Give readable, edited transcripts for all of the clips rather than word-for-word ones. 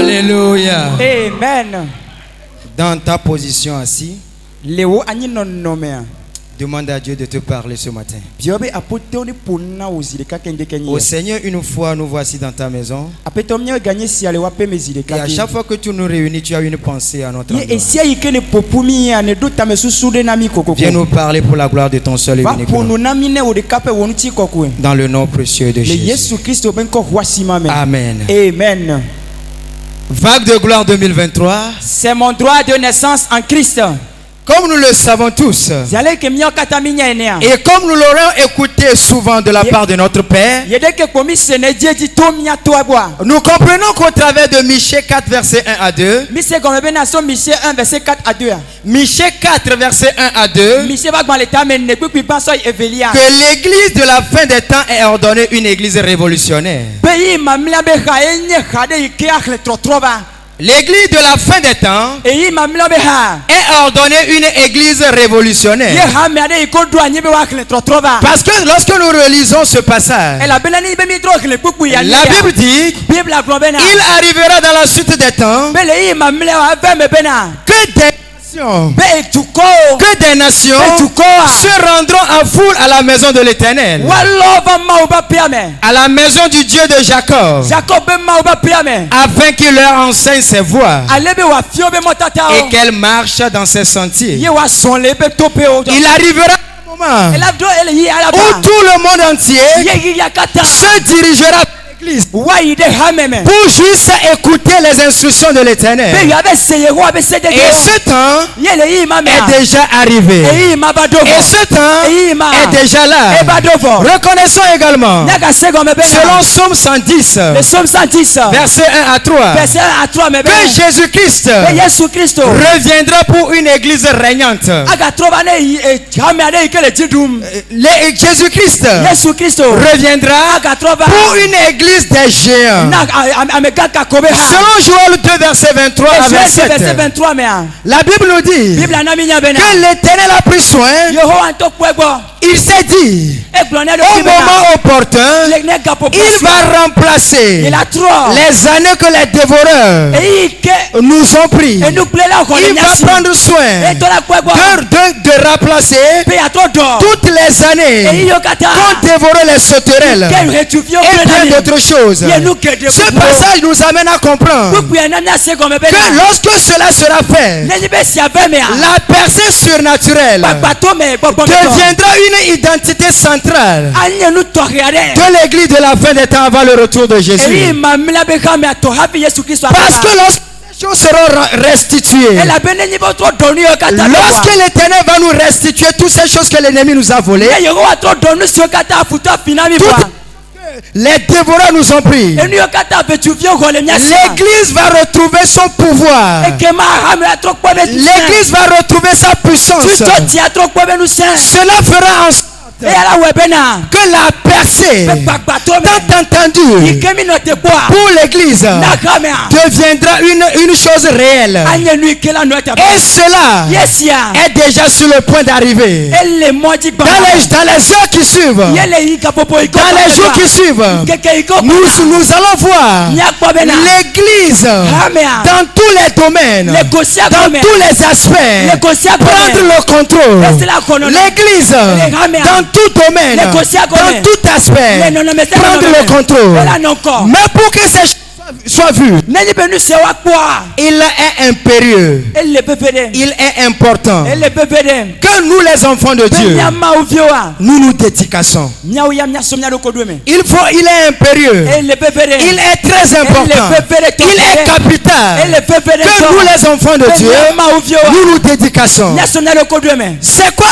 Alléluia. Amen. Dans ta position assis, Léo ani non nomea. demande à Dieu de te parler ce matin. Biobe apote oni pona ozile ka kende kenye. Au Seigneur, une fois nous voici dans ta maison. Apete omnye gagner si ale wape mezile Et ka. à chaque fois que tu nous réunis, tu as une pensée à notre Ye endroit. esia yikene popumi ya ne dota mesusude na mikoko. Viens nous parler pour la gloire de ton seul et Va unique pono nom. na mine o de kape wonuti kokwe. Dans le nom précieux de Le Jésus. Yesu Christ ben ko wasima men. Amen. Amen. Vague de gloire 2023. C'est mon droit de naissance en Christ. Comme nous le savons tous, Zale ke mio kata minya enea. et comme nous l'aurons écouté souvent de la part de notre Père, Yede ke komi sene dieji to mia to aboa. nous comprenons qu'au travers de Michée 4, versets 1 à 2, Mise gome ben aso Michée 1 verset 4 à 2. Michée 4, versets 1 à 2, Michée va dans l'état mais ne peut plus penser Evelia. que l'église de la fin des temps est ordonnée une église révolutionnaire. Pays mamla be khaenye khade ike akhle trotrova. L'église de la fin des temps Eyi mamla be ha. est ordonnée une église Ye révolutionnaire. ha me ade iko do anyi be wa akhle trotrova. Parce que lorsque nous relisons ce passage, Elle a benani be mi tro akhle pupu ya. la Bible dit Bible a globena. il arrivera dans la suite des temps Bele yi mamla wa be me bena. que des nations, Be tuko. se rendront en foule à la maison de l'Éternel, Walova ma oba piame. à la maison du Dieu de Jacob, Jacob be ma oba piame. afin qu'il leur enseigne ses voies Alebe wa fio be motata o. et qu'elle marche dans ses sentiers. Ye wa son le be tope o. Il arrivera un moment Elle a do elle yi ala où ba. tout le monde entier Ye ya kata. se dirigera vers l'église Wa yi de hameme. pour juste écouter les instructions de Be l'Éternel. ya be seye wa be sede. Et ce temps Ye le yi mame. est déjà arrivé. Eyi ma ba dovo. Et ce temps est déjà là. E ba dovo. Reconnaissons également, Naga se gome be. selon Psaume 110, Le Somme 110. versets 1 à 3, Verset 1 à 3 me be. que Jésus-Christ Be Yesu Kristo. reviendra pour une église régnante. Aga trova ne yi hame ade ike le jidum. Jésus-Christ Yesu Kristo. reviendra Aga trova. pour une église des géants. Na amega ka kobe ha. Selon Joël 2, verset 23 à Verset 27, 23 me ha. la Bible nous dit Bible anaminya bena. que l'Éternel a pris soin. Yehowa nto kwego. Il s'est dit, E glonel au de moment opportun, Le ne ga popo. il va remplacer Il a trop. les années que les dévoreurs Eyi ke nous ont pris. enu plela ko le Il va nyasi. prendre soin E to la kwego. de remplacer Pe ya to do. toutes les Eyi années yo kata. qu'ont dévoré les sauterelles Ke retuvio et bien d'autres choses. Ye nu ke de. Ce passage nous amène à comprendre Pupu ya na se gome bena. que lorsque cela sera fait, Ne be si ave me ha. la personne surnaturelle Bato me bobo me. deviendra une identité centrale Anye nu to reade. de l'église de la fin des temps avant le retour de Eyi Jésus. mamla be ka me to happy Yesu Kristo. Parce que lorsque les choses seront restituées, Elle a bene ni bo to donu yo kata. lorsque l'Éternel va nous restituer toutes ces choses que l'ennemi nous a volées, Ye Yehowa to donu si yo kata futa finami Tout- kwa. les dévoreurs nous ont pris. Enu yo kata betuvio ko le nyasi. L'église va retrouver son pouvoir. Ekema hame atro kwa be. L'église va retrouver sa puissance. Tuto ti atro kwa be nu sen. Cela fera en sorte E ala webena. que la percée Bato me. tant entendue Ikemi no te kwa. pour l'église Na kamea. deviendra une chose réelle. Anye nu ikela no te. Et cela Yes ya. est déjà sur le point d'arriver. Elle moji ba. Dans les heures qui suivent, Yele ika popo iko. dans les jours qui suivent, Keke iko. nous allons voir Nya kwa bena. l'église Hamea. dans tous les domaines, Le gosia dans gome. tous les Le aspects, gosia prendre gome. le contrôle. Laisse la colonne. L'église Hamea. dans tout domaine, Le gosia gome. dans tout aspect, Le non mais ça. prendre le contrôle. Voilà non encore. Mais pour que ces choses soient vues, Neni benu se wa kwa. il est impérieux, Elle le pepede. il est important Elle le pepede. que nous les enfants de Dieu, Nya ma uvioa. nous nous dédicassons. Nya uya nya somnya loko dueme. Il est impérieux, Elle le pepede. il est très important, il est capital Elle le pepede. que nous les enfants de Dieu, Nya ma uvioa. nous nous dédicassons. Nya somnya loko dueme. C'est quoi?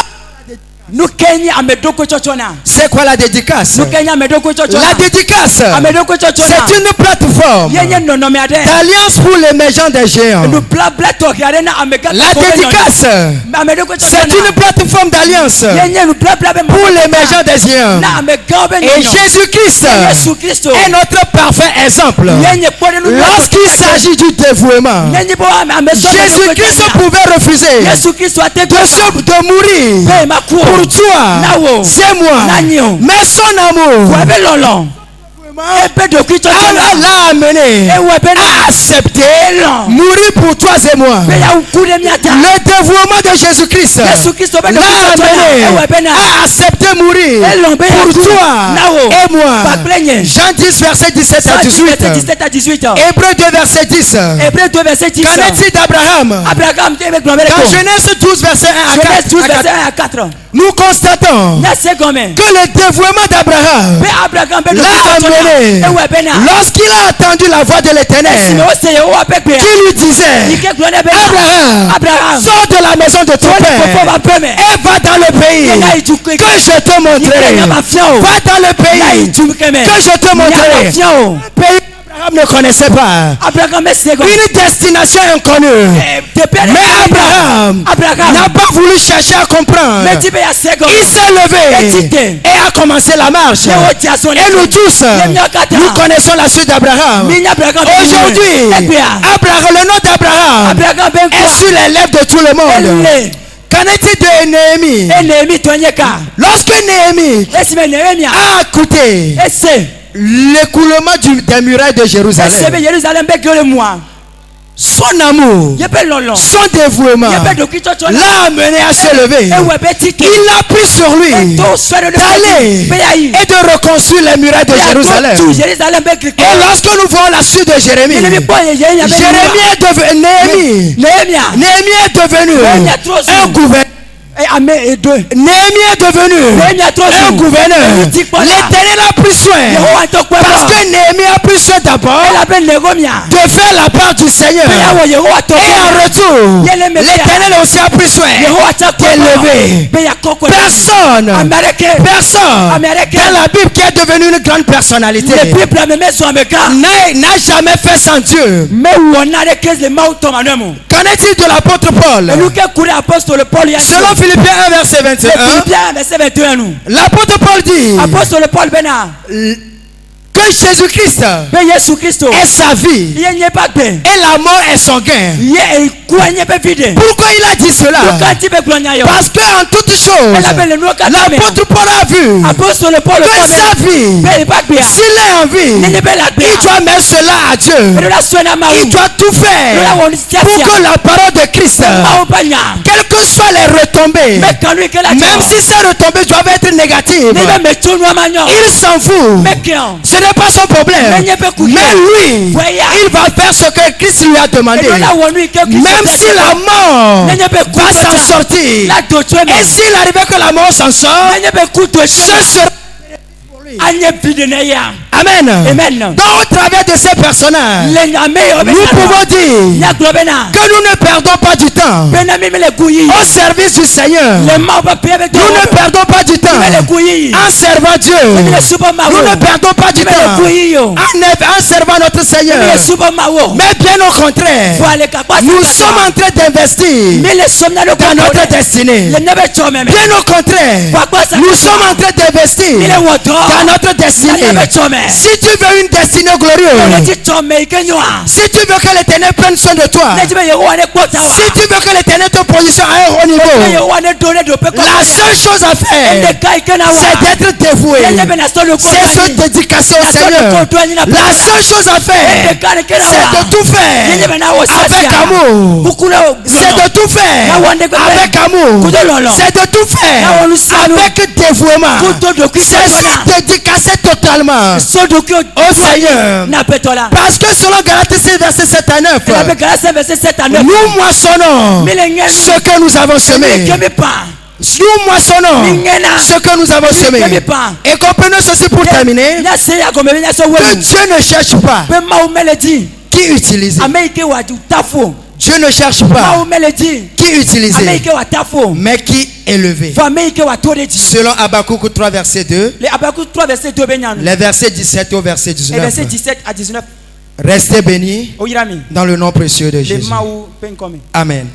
Nu Kenya amedoko chochona. C'est quoi la dédicace? Nu Kenya amedoko chochona. La dédicace, Amedoko chochona. c'est une plateforme Yenye nono me ade. d'alliance pour l'émergence des géants. Nu bla bla to yarena amega. La dédicace, Amedoko chochona. c'est une plateforme d'alliance Yenye nu bla bla be. pour l'émergence des géants. Na amega be. Et Jésus-Christ Yesu Kristo. est notre parfait exemple. Yenye pone nu. Lorsqu'il s'agit du dévouement, Yenye bo ameso. Jésus-Christ pouvait refuser Yesu Kristo ate de mourir Pe makuo. pour toi, Nawo. c'est moi. Nanyo. Mais son amour Wabe lolo. Allah l'a amené à accepter mourir pour toi et moi. Le dévouement de Jésus-Christ l'a amené à accepter mourir pour toi et moi. Jean 10 verset 17 à 18. Hébreux 2 verset 10. Qu'en est-il d'Abraham? Dans Genèse 12 verset 1 à 4. Nous constatons que le dévouement d'Abraham l'a amené lorsqu'il a entendu la voix de l'Éternel qui lui disait: Abraham, sors de la maison de ton père et va dans le pays que je te montrerai. Va dans le pays que je te montrerai. Pays Abraham ne connaissait pas. Une destination inconnue. Mais Abraham n'a pas voulu chercher à comprendre. Il s'est levé et a commencé la marche. Et nous tous, nous connaissons la suite d'Abraham. Aujourd'hui, le nom d'Abraham est sur les lèvres de tout le monde. Qu'en est-il de Néhémie? Lorsque Néhémie a écouté l'écoulement des murailles de Jérusalem, son amour, son dévouement l'a amené à se lever. Il a pris sur lui d'aller et de reconstruire les murailles de Jérusalem. Et lorsque nous voyons la suite de Jérémie, Néhémie est devenu un gouverneur. Néhémie est devenu un gouverneur. L'Éternel a pris soin, parce que Néhémie a pris soin d'abord de faire la part du Seigneur. Et en retour, l'Éternel aussi a pris soin d'élever personne dans la Bible qui est devenu une grande personnalité n'a jamais fait sans Dieu. Qu'en est-il de l'apôtre Paul? Selon Philippiens 1 verset 21, l'apôtre Paul dit que Jésus-Christ est sa vie et la mort est son gain. Pourquoi il a dit cela? Parce qu'en toutes choses, l'apôtre Paul a vu que sa vie, s'il est en vie, il doit mettre cela à Dieu. Il doit tout faire pour que la parole de Christ, quelles que soient les retombées, même si ces retombées doivent être négatives, il s'en fout. Ce n'est pas son problème. Mais lui, il va faire ce que Christ lui a demandé. Même si la mort va s'en sortir, et s'il arrivait que la mort s'en sort, ce sera pour lui. Amen. Donc au travers de ces personnages, nous pouvons dire que nous ne perdons pas du temps au service du Seigneur. Nous ne perdons pas du temps en servant Dieu. Nous ne perdons pas du temps en servant notre Seigneur. Mais bien au contraire, nous sommes en train d'investir dans notre destinée. Bien au contraire, nous sommes en train d'investir dans notre destinée. Si tu veux une destinée glorieuse, si tu veux que l'Éternel prenne soin de toi, si tu veux que l'Éternel te positionne à un haut niveau, la seule chose à faire, c'est d'être dévoué, c'est se dédicacer au Seigneur. La seule chose à faire, c'est de tout faire avec amour. C'est de tout faire avec amour. C'est de tout faire avec dévouement. C'est se dédicacer totalement au Seigneur. Parce que selon Galates 6 verset 7 à 9, nous moissonnons ce que nous avons semé. Nous moissonnons ce que nous avons semé. Et comprenez ceci pour terminer, que Dieu ne cherche pas qui utiliser. Dieu ne cherche pas qui utiliser, mais qui élever. Selon Habakkuk 3 verset 2, les versets 17 au verset 19. Restez bénis dans le nom précieux de Jésus. Amen.